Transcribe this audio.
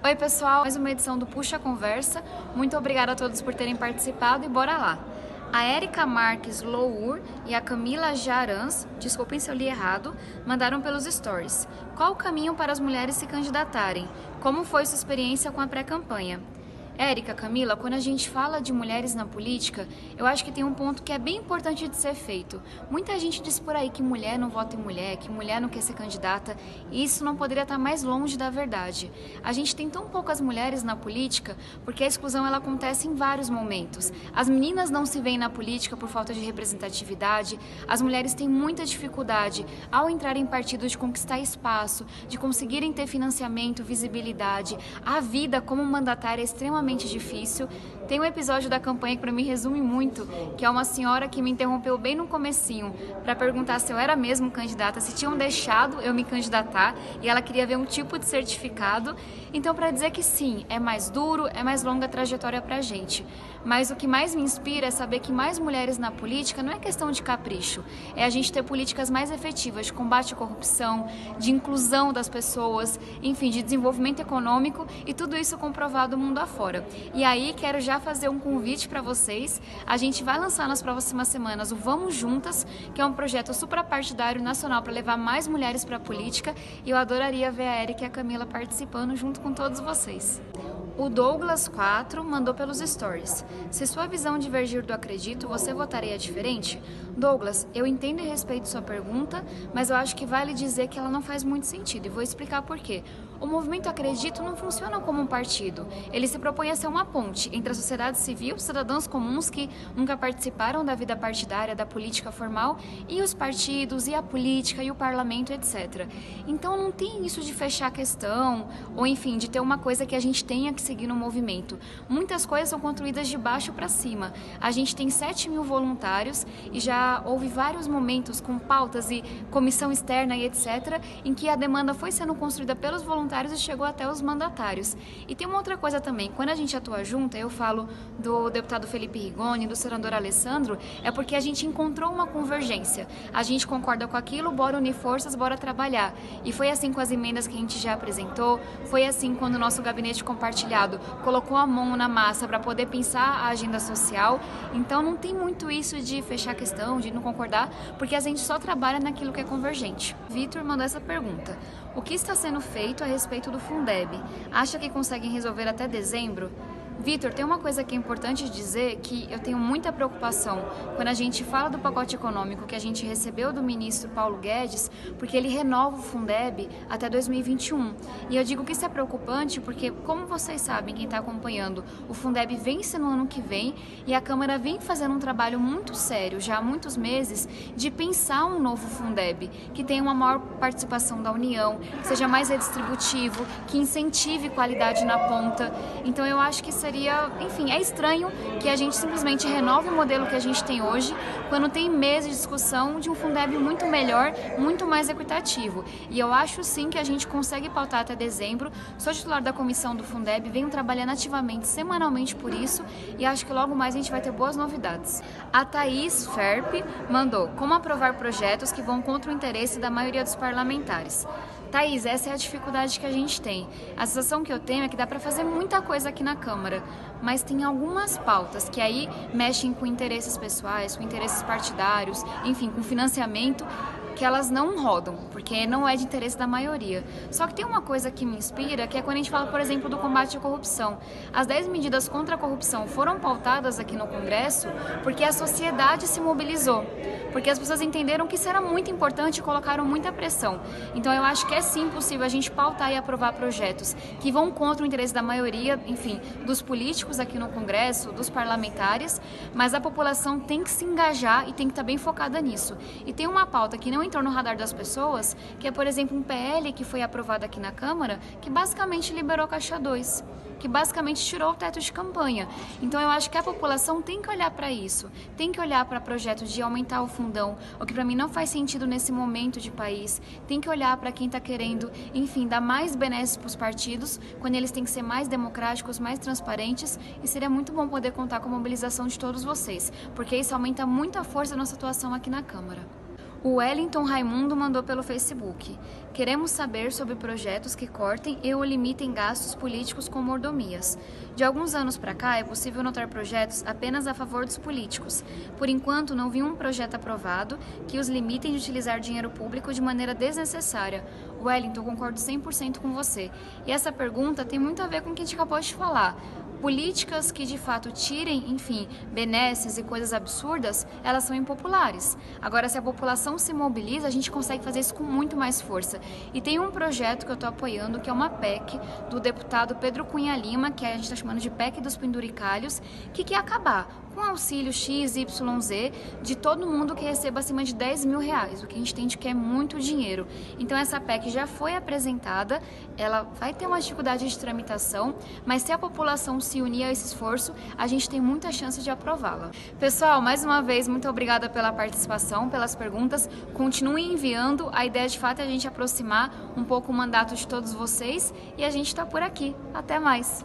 Oi pessoal, mais uma edição do Puxa Conversa. Muito obrigada a todos por terem participado e bora lá! A Érica Marques Lour e a Camila Jarans, desculpem se eu li errado, mandaram pelos stories. Qual o caminho para as mulheres se candidatarem? Como foi sua experiência com a pré-campanha? Érica, Camila, quando a gente fala de mulheres na política, eu acho que tem um ponto que é bem importante de ser feito. Muita gente diz por aí que mulher não vota em mulher, que mulher não quer ser candidata, e isso não poderia estar mais longe da verdade. A gente tem tão poucas mulheres na política porque a exclusão ela acontece em vários momentos. As meninas não se veem na política por falta de representatividade, as mulheres têm muita dificuldade ao entrar em partidos de conquistar espaço, de conseguirem ter financiamento, visibilidade. A vida como mandatária é extremamente difícil. Tem um episódio da campanha que para mim resume muito, que é uma senhora que me interrompeu bem no comecinho para perguntar se eu era mesmo candidata, se tinham deixado eu me candidatar e ela queria ver um tipo de certificado. Então, para dizer que sim, é mais duro, é mais longa a trajetória pra gente. Mas o que mais me inspira é saber que mais mulheres na política não é questão de capricho, é a gente ter políticas mais efetivas de combate à corrupção, de inclusão das pessoas, enfim, de desenvolvimento econômico e tudo isso comprovado mundo afora. E aí quero já fazer um convite para vocês. A gente vai lançar nas próximas semanas o Vamos Juntas, que é um projeto suprapartidário nacional para levar mais mulheres para a política, e eu adoraria ver a Érica e a Camila participando junto com todos vocês. O Douglas 4 mandou pelos stories. Se sua visão divergir do acredito, você votaria diferente? Douglas, eu entendo e respeito sua pergunta, mas eu acho que vale dizer que ela não faz muito sentido e vou explicar por quê. O movimento Acredito não funciona como um partido. Ele se propõe a ser uma ponte entre a sociedade civil, cidadãos comuns que nunca participaram da vida partidária, da política formal, e os partidos, e a política, e o parlamento, etc. Então não tem isso de fechar a questão, ou enfim, de ter uma coisa que a gente tenha que seguir no movimento. Muitas coisas são construídas de baixo para cima. A gente tem 7.000 voluntários e já houve vários momentos com pautas e comissão externa e etc., em que a demanda foi sendo construída pelos voluntários e chegou até os mandatários. E tem uma outra coisa também, quando a gente atua junto, eu falo do deputado Felipe Rigoni, do senador Alessandro, é porque a gente encontrou uma convergência. A gente concorda com aquilo, bora unir forças, bora trabalhar. E foi assim com as emendas que a gente já apresentou, foi assim quando o nosso gabinete compartilhado colocou a mão na massa para poder pensar a agenda social. Então não tem muito isso de fechar a questão, de não concordar, porque a gente só trabalha naquilo que é convergente. Vitor mandou essa pergunta. O que está sendo feito a respeito do Fundeb? Acha que conseguem resolver até dezembro? Vitor, tem uma coisa que é importante dizer, que eu tenho muita preocupação quando a gente fala do pacote econômico que a gente recebeu do ministro Paulo Guedes, porque ele renova o Fundeb até 2021. E eu digo que isso é preocupante porque, como vocês sabem, quem está acompanhando, o Fundeb vence no ano que vem e a Câmara vem fazendo um trabalho muito sério, já há muitos meses, de pensar um novo Fundeb, que tenha uma maior participação da União, que seja mais redistributivo, que incentive qualidade na ponta. Então eu acho que seria, enfim, é estranho que a gente simplesmente renove o modelo que a gente tem hoje, quando tem meses de discussão de um Fundeb muito melhor, muito mais equitativo. E eu acho sim que a gente consegue pautar até dezembro. Sou titular da comissão do Fundeb, venho trabalhando ativamente, semanalmente por isso, e acho que logo mais a gente vai ter boas novidades. A Thaís Ferp mandou: como aprovar projetos que vão contra o interesse da maioria dos parlamentares? Thaís, essa é a dificuldade que a gente tem. A sensação que eu tenho é que dá para fazer muita coisa aqui na Câmara, mas tem algumas pautas que aí mexem com interesses pessoais, com interesses partidários, enfim, com financiamento, que elas não rodam, porque não é de interesse da maioria. Só que tem uma coisa que me inspira, que é quando a gente fala, por exemplo, do combate à corrupção. As 10 medidas contra a corrupção foram pautadas aqui no Congresso porque a sociedade se mobilizou, porque as pessoas entenderam que isso era muito importante e colocaram muita pressão. Então eu acho que é sim possível a gente pautar e aprovar projetos que vão contra o interesse da maioria, enfim, dos políticos aqui no Congresso, dos parlamentares, mas a população tem que se engajar e tem que estar bem focada nisso. E tem uma pauta que não entrou no radar das pessoas, que é, por exemplo, um PL que foi aprovado aqui na Câmara, que basicamente liberou Caixa 2, que basicamente tirou o teto de campanha. Então eu acho que a população tem que olhar para isso, tem que olhar para projetos de aumentar o fundão, o que para mim não faz sentido nesse momento de país, tem que olhar para quem está querendo, enfim, dar mais benesses para os partidos, quando eles têm que ser mais democráticos, mais transparentes, e seria muito bom poder contar com a mobilização de todos vocês, porque isso aumenta muito a força da nossa atuação aqui na Câmara. O Wellington Raimundo mandou pelo Facebook. Queremos saber sobre projetos que cortem e ou limitem gastos políticos com mordomias. De alguns anos para cá, é possível notar projetos apenas a favor dos políticos. Por enquanto, não vi um projeto aprovado que os limitem de utilizar dinheiro público de maneira desnecessária. Wellington, concordo 100% com você. E essa pergunta tem muito a ver com o que a gente acabou de falar. Políticas que de fato tirem, enfim, benesses e coisas absurdas, elas são impopulares. Agora, se a população se mobiliza, a gente consegue fazer isso com muito mais força. E tem um projeto que eu estou apoiando, que é uma PEC do deputado Pedro Cunha Lima, que a gente está chamando de PEC dos penduricalhos, que quer acabar com auxílio XYZ de todo mundo que receba acima de 10 mil reais, o que a gente entende que é muito dinheiro. Então essa PEC já foi apresentada, ela vai ter uma dificuldade de tramitação, mas se a população se unir a esse esforço, a gente tem muita chance de aprová-la. Pessoal, mais uma vez, muito obrigada pela participação, pelas perguntas. Continuem enviando, a ideia de fato é a gente aproximar um pouco o mandato de todos vocês e a gente está por aqui. Até mais!